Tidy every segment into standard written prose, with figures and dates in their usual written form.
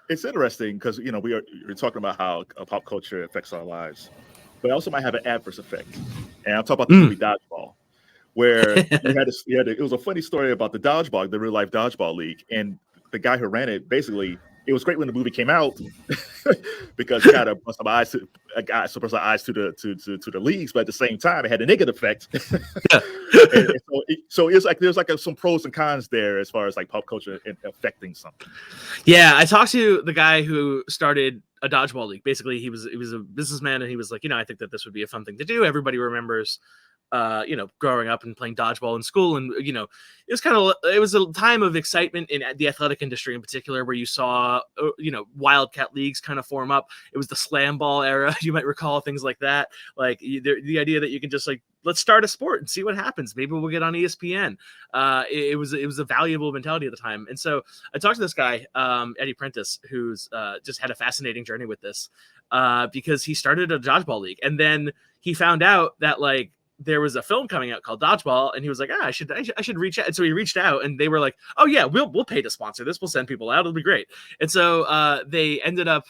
It's interesting because we're talking about how pop culture affects our lives, but it also might have an adverse effect. And I'm talking about the Mm. movie Dodgeball, where it was a funny story about the dodgeball, the real life dodgeball league, and the guy who ran it basically. It was great when the movie came out because it kind of brought some eyes to some eyes to the leagues, but at the same time, it had a negative effect. Yeah. So it's like there's like some pros and cons there as far as like pop culture affecting something. Yeah, I talked to the guy who started a dodgeball league. Basically, he was a businessman, and he was like, I think that this would be a fun thing to do. Everybody remembers, growing up and playing dodgeball in school, and it was a time of excitement in the athletic industry in particular, where you saw wildcat leagues kind of form up. It was the slam ball era, you might recall, things like that. Like the idea that you can just like, let's start a sport and see what happens. Maybe we'll get on ESPN. It was a valuable mentality at the time. And so I talked to this guy, Eddie Prentice, who's just had a fascinating journey with this, because he started a dodgeball league, and then he found out that like there was a film coming out called Dodgeball, and he was like, I should reach out. And so he reached out, and they were like, oh yeah, we'll pay to sponsor this. We'll send people out. It'll be great. And so they ended up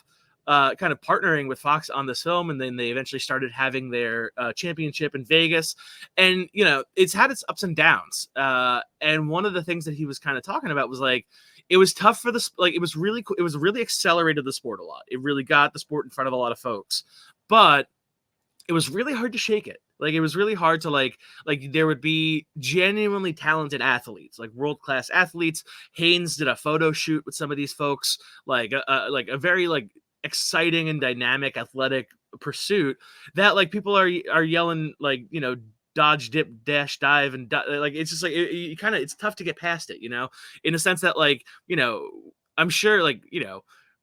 kind of partnering with Fox on this film, and then they eventually started having their championship in Vegas. And it's had its ups and downs. And one of the things that he was kind of talking about was like, it was tough for this. Like, it was really accelerated the sport a lot. It really got the sport in front of a lot of folks, but it was really hard to shake it. Like, it was really hard to like there would be genuinely talented athletes, like world-class athletes. Haynes did a photo shoot with some of these folks, like a very like exciting and dynamic athletic pursuit that like people are yelling like, dodge, dip, dash, dive, and like it's just like it's tough to get past it, in a sense that like, I'm sure like,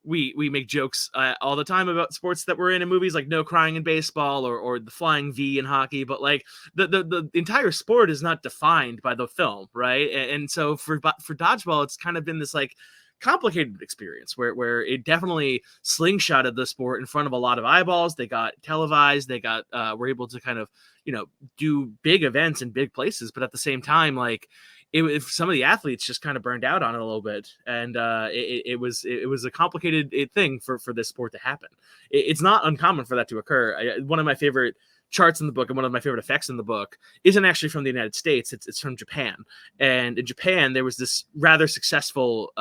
we make jokes all the time about sports that we're in movies, like no crying in baseball or the flying V in hockey, but like the entire sport is not defined by the film, right? And so for dodgeball, it's kind of been this like complicated experience where it definitely slingshotted the sport in front of a lot of eyeballs. They got televised, they got were able to kind of do big events in big places, but at the same time, like if some of the athletes just kind of burned out on it a little bit, and it was a complicated thing for this sport to happen. It's not uncommon for that to occur. One of my favorite charts in the book and one of my favorite effects in the book isn't actually from the United States. It's from Japan. And in Japan, there was this rather successful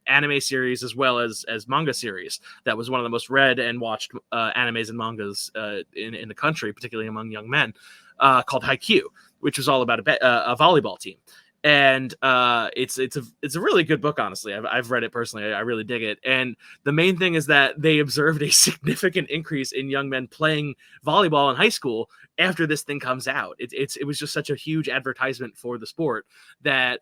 anime series as well as manga series that was one of the most read and watched animes and mangas in the country, particularly among young men, called Haikyuu, which was all about a volleyball team. And it's a really good book, honestly. I've read it personally. I really dig it. And the main thing is that they observed a significant increase in young men playing volleyball in high school after this thing comes out. It was just such a huge advertisement for the sport that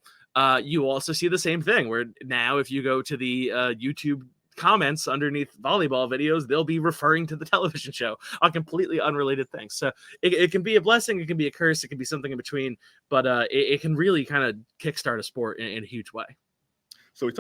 you also see the same thing, where now if you go to the YouTube comments underneath volleyball videos, they'll be referring to the television show on completely unrelated things. So it can be a blessing, it can be a curse, it can be something in between, but it can really kind of kickstart a sport in a huge way. So we